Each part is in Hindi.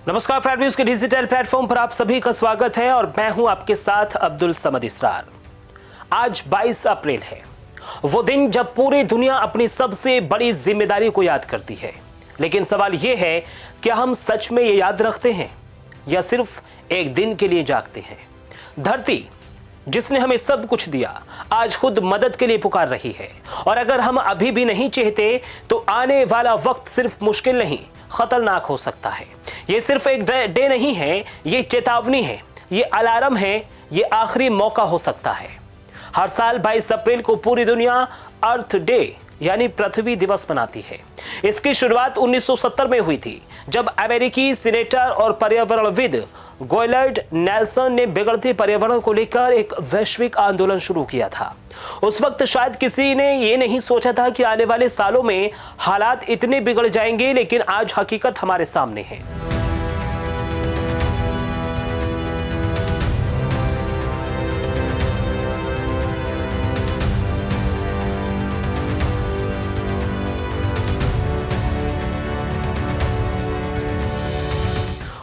नमस्कार, प्राइम न्यूज के डिजिटल प्लेटफॉर्म पर आप सभी का स्वागत है और मैं हूं आपके साथ अब्दुल समद इसरार। आज 22 अप्रैल है, वो दिन जब पूरी दुनिया अपनी सबसे बड़ी जिम्मेदारी को याद करती है। लेकिन सवाल यह है, क्या हम सच में ये याद रखते हैं या सिर्फ एक दिन के लिए जागते हैं? धरती जिसने हमें सब कुछ दिया, आज खुद मदद के लिए पुकार रही है। और अगर हम अभी भी नहीं चाहते तो आने वाला वक्त सिर्फ मुश्किल नहीं, खतरनाक हो सकता है। ये सिर्फ एक डे नहीं है, ये चेतावनी है, ये अलार्म है, ये आखिरी मौका हो सकता है। हर साल 22 अप्रैल को पूरी दुनिया अर्थ डे यानी पृथ्वी दिवस मनाती है। इसकी शुरुआत 1970 में हुई थी, जब अमेरिकी सीनेटर और पर्यावरणविद गोयलर्ड नेल्सन ने बिगड़ते पर्यावरण को लेकर एक वैश्विक आंदोलन शुरू किया था। उस वक्त शायद किसी ने ये नहीं सोचा था कि आने वाले सालों में हालात इतने बिगड़ जाएंगे, लेकिन आज हकीकत हमारे सामने है।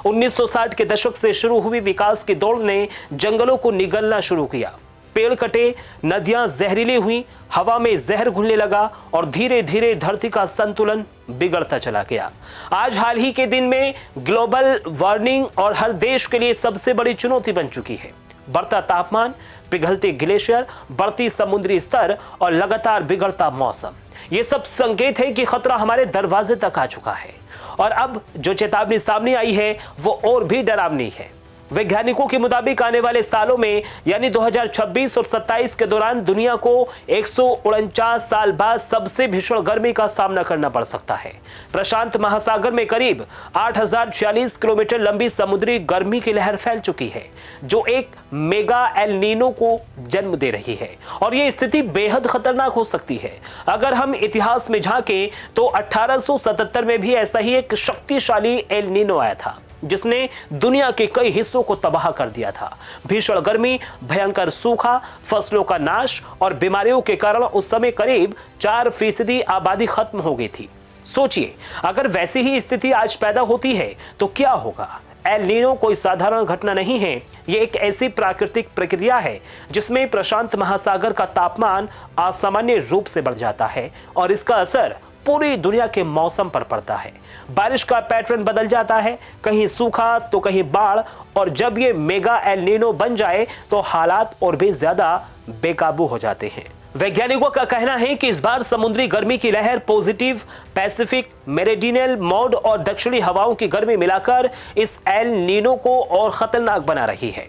उन्नीस 1960 के दशक से शुरू हुई विकास की दौड़ ने जंगलों को निगलना शुरू किया। पेड़ कटे, नदियां जहरीली हुई, हवा में जहर घुलने लगा और धीरे धीरे धरती का संतुलन बिगड़ता चला गया। आज हाल ही के दिन में ग्लोबल वार्मिंग और हर देश के लिए सबसे बड़ी चुनौती बन चुकी है। बढ़ता तापमान, पिघलते ग्लेशियर, बढ़ती समुद्री स्तर और लगातार बिगड़ता मौसम, ये सब संकेत है कि खतरा हमारे दरवाजे तक आ चुका है। और अब जो चेतावनी सामने आई है वो और भी डरावनी है। वैज्ञानिकों के मुताबिक आने वाले सालों में यानी 2026 और 27 के दौरान दुनिया को 149 साल बाद सबसे भीषण गर्मी का सामना करना पड़ सकता है। प्रशांत महासागर में करीब 8046 किलोमीटर लंबी समुद्री गर्मी की लहर फैल चुकी है, जो एक मेगा एल नीनो को जन्म दे रही है। और ये स्थिति बेहद खतरनाक हो सकती है। अगर हम इतिहास में झांकें तो 1877 में भी ऐसा ही एक शक्तिशाली एल नीनो आया था, जिसने दुनिया के कई हिस्सों को तबाह कर दिया था। भीषण गर्मी, भयंकर सूखा, फसलों का नाश और बीमारियों के कारण उस समय करीब 4% आबादी खत्म हो गई थी। सोचिए, अगर वैसी ही स्थिति आज पैदा होती है तो क्या होगा? एल नीनो कोई साधारण घटना नहीं है, ये एक ऐसी प्राकृतिक प्रक्रिया है जिसमें प्रशांत महासागर का तापमान असामान्य रूप से बढ़ जाता है और इसका असर पूरी दुनिया के मौसम पर पड़ता है। बारिश का पैटर्न बदल जाता है, कहीं सूखा तो कहीं बाढ़, और जब ये मेगा एल नीनो बन जाए तो हालात और भी ज्यादा बेकाबू हो जाते हैं। वैज्ञानिकों का कहना है कि इस बार समुद्री गर्मी की लहर पॉजिटिव, पैसिफिक, मेरिडियनल मोड और दक्षिणी हवाओं की गर्मी मिलाकर इस एल नीनो को और खतरनाक बना रही है,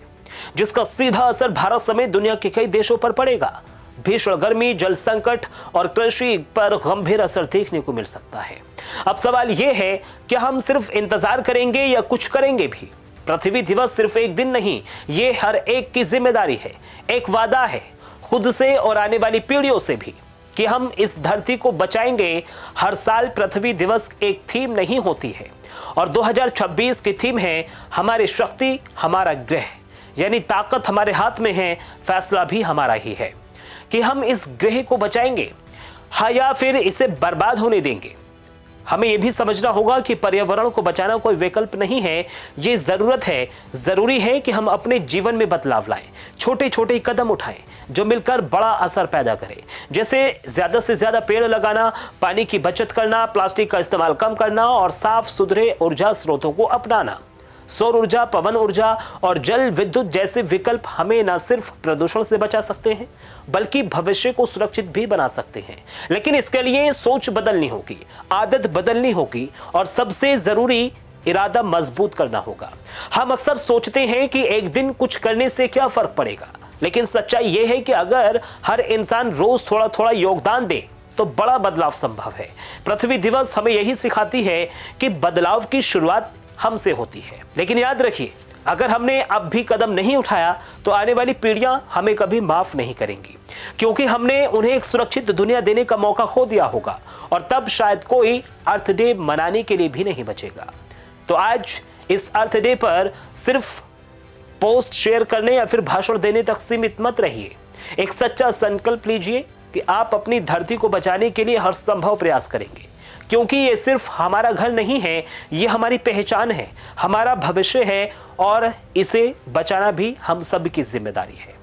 जिसका सीधा असर भारत समेत दुनिया के कई देशों पर पड़ेगा। भीषण गर्मी, जल संकट और कृषि पर गंभीर असर देखने को मिल सकता है। अब सवाल यह है, क्या हम सिर्फ इंतजार करेंगे या कुछ करेंगे भी? पृथ्वी दिवस सिर्फ एक दिन नहीं, ये हर एक की जिम्मेदारी है। एक वादा है खुद से और आने वाली पीढ़ियों से भी कि हम इस धरती को बचाएंगे। हर साल पृथ्वी दिवस एक थीम नहीं होती है, और 2026 की थीम है हमारी शक्ति, हमारा ग्रह, यानी ताकत हमारे हाथ में है, फैसला भी हमारा ही है कि हम इस ग्रह को बचाएंगे हाँ या फिर इसे बर्बाद होने देंगे। हमें यह भी समझना होगा कि पर्यावरण को बचाना कोई विकल्प नहीं है, ये जरूरत है। जरूरी है कि हम अपने जीवन में बदलाव लाएं, छोटे छोटे कदम उठाएं जो मिलकर बड़ा असर पैदा करें। जैसे ज्यादा से ज्यादा पेड़ लगाना, पानी की बचत करना, प्लास्टिक का इस्तेमाल कम करना और साफ सुथरे ऊर्जा स्रोतों को अपनाना। सौर ऊर्जा, पवन ऊर्जा और जल विद्युत जैसे विकल्प हमें न सिर्फ प्रदूषण से बचा सकते हैं बल्कि भविष्य को सुरक्षित भी बना सकते हैं। लेकिन इसके लिए सोच बदलनी होगी, आदत बदलनी होगी और सबसे जरूरी इरादा मजबूत करना होगा। हम अक्सर सोचते हैं कि एक दिन कुछ करने से क्या फर्क पड़ेगा, लेकिन सच्चाई यह है कि अगर हर इंसान रोज थोड़ा थोड़ा योगदान दे तो बड़ा बदलाव संभव है। पृथ्वी दिवस हमें यही सिखाती है कि बदलाव की शुरुआत हमसे होती है। लेकिन याद रखिए, अगर हमने अब भी कदम नहीं उठाया तो आने वाली पीढ़ियां हमें कभी माफ नहीं करेंगी, क्योंकि हमने उन्हें एक सुरक्षित दुनिया देने का मौका खो दिया होगा और तब शायद कोई अर्थ डे मनाने के लिए भी नहीं बचेगा। तो आज इस अर्थ डे पर सिर्फ पोस्ट शेयर करने या फिर भाषण देने तक सीमित मत रहिए। एक सच्चा संकल्प लीजिए कि आप अपनी धरती को बचाने के लिए हर संभव प्रयास करेंगे, क्योंकि ये सिर्फ हमारा घर नहीं है, ये हमारी पहचान है, हमारा भविष्य है और इसे बचाना भी हम सब की जिम्मेदारी है।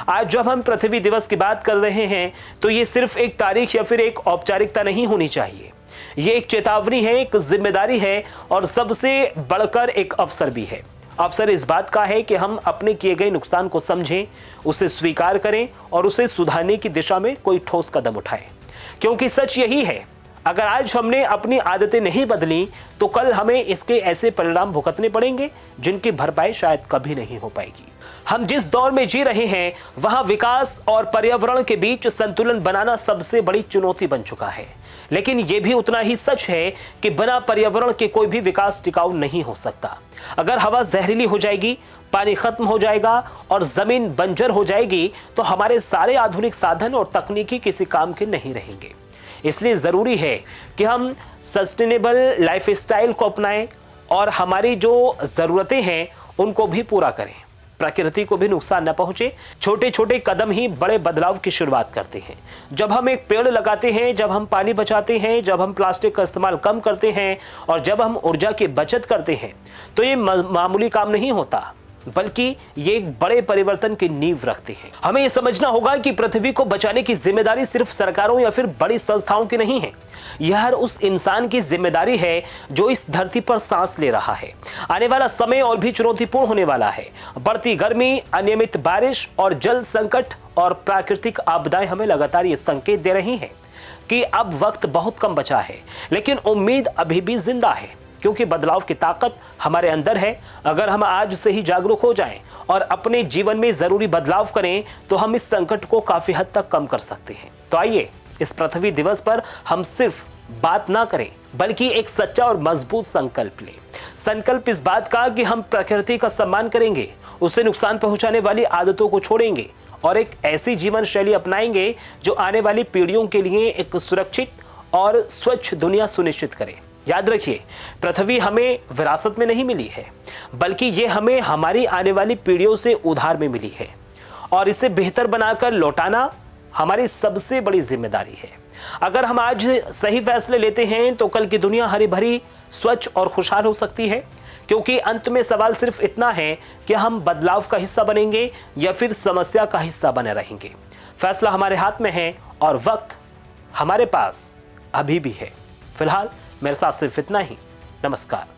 आज जब हम पृथ्वी दिवस की बात कर रहे हैं तो ये सिर्फ एक तारीख या फिर एक औपचारिकता नहीं होनी चाहिए। ये एक चेतावनी है, एक जिम्मेदारी है और सबसे बढ़कर एक अवसर भी है। अवसर इस बात का है कि हम अपने किए गए नुकसान को समझें, उसे स्वीकार करें और उसे सुधारने की दिशा में कोई ठोस कदम उठाएं। क्योंकि सच यही है, अगर आज हमने अपनी आदतें नहीं बदली तो कल हमें इसके ऐसे परिणाम भुगतने पड़ेंगे जिनकी भरपाई शायद कभी नहीं हो पाएगी। हम जिस दौर में जी रहे हैं वहां विकास और पर्यावरण के बीच संतुलन बनाना सबसे बड़ी चुनौती बन चुका है। लेकिन यह भी उतना ही सच है कि बिना पर्यावरण के कोई भी विकास टिकाऊ नहीं हो सकता। अगर हवा जहरीली हो जाएगी, पानी खत्म हो जाएगा और जमीन बंजर हो जाएगी तो हमारे सारे आधुनिक साधन और तकनीकी किसी काम के नहीं रहेंगे। इसलिए जरूरी है कि हम सस्टेनेबल लाइफस्टाइल को अपनाएं और हमारी जो जरूरतें हैं उनको भी पूरा करें, प्रकृति को भी नुकसान न पहुंचे। छोटे छोटे कदम ही बड़े बदलाव की शुरुआत करते हैं। जब हम एक पेड़ लगाते हैं, जब हम पानी बचाते हैं, जब हम प्लास्टिक का इस्तेमाल कम करते हैं और जब हम ऊर्जा की बचत करते हैं तो ये मामूली काम नहीं होता, बल्कि ये एक बड़े परिवर्तन की नींव रखते हैं। हमें यह समझना होगा कि पृथ्वी को बचाने की जिम्मेदारी सिर्फ सरकारों या फिर बड़ी संस्थाओं की नहीं है। यह हर उस इंसान की जिम्मेदारी है जो इस धरती पर सांस ले रहा है। आने वाला समय और भी चुनौतीपूर्ण होने वाला है। बढ़ती गर्मी, अनियमित बारिश और जल संकट और प्राकृतिक आपदाएं हमें लगातार ये संकेत दे रही हैं कि अब वक्त बहुत कम बचा है, लेकिन उम्मीद अभी भी जिंदा है। क्योंकि बदलाव की ताकत हमारे अंदर है। अगर हम आज से ही जागरूक हो जाएं और अपने जीवन में जरूरी बदलाव करें तो हम इस संकट को काफी हद तक कम कर सकते हैं। तो आइए इस पृथ्वी दिवस पर हम सिर्फ बात ना करें बल्कि एक सच्चा और मजबूत संकल्प लें। संकल्प इस बात का कि हम प्रकृति का सम्मान करेंगे, उसे नुकसान पहुंचाने वाली आदतों को छोड़ेंगे और एक ऐसी जीवन शैली अपनाएंगे जो आने वाली पीढ़ियों के लिए एक सुरक्षित और स्वच्छ दुनिया सुनिश्चित करे। याद रखिए, पृथ्वी हमें विरासत में नहीं मिली है, बल्कि ये हमें हमारी आने वाली पीढ़ियों से उधार में मिली है और इसे बेहतर बनाकर लौटाना हमारी सबसे बड़ी जिम्मेदारी है। अगर हम आज सही फैसले लेते हैं तो कल की दुनिया हरी भरी, स्वच्छ और खुशहाल हो सकती है। क्योंकि अंत में सवाल सिर्फ इतना है कि हम बदलाव का हिस्सा बनेंगे या फिर समस्या का हिस्सा बने रहेंगे। फैसला हमारे हाथ में है और वक्त हमारे पास अभी भी है। फिलहाल मेरे साथ सिर्फ इतना ही। नमस्कार।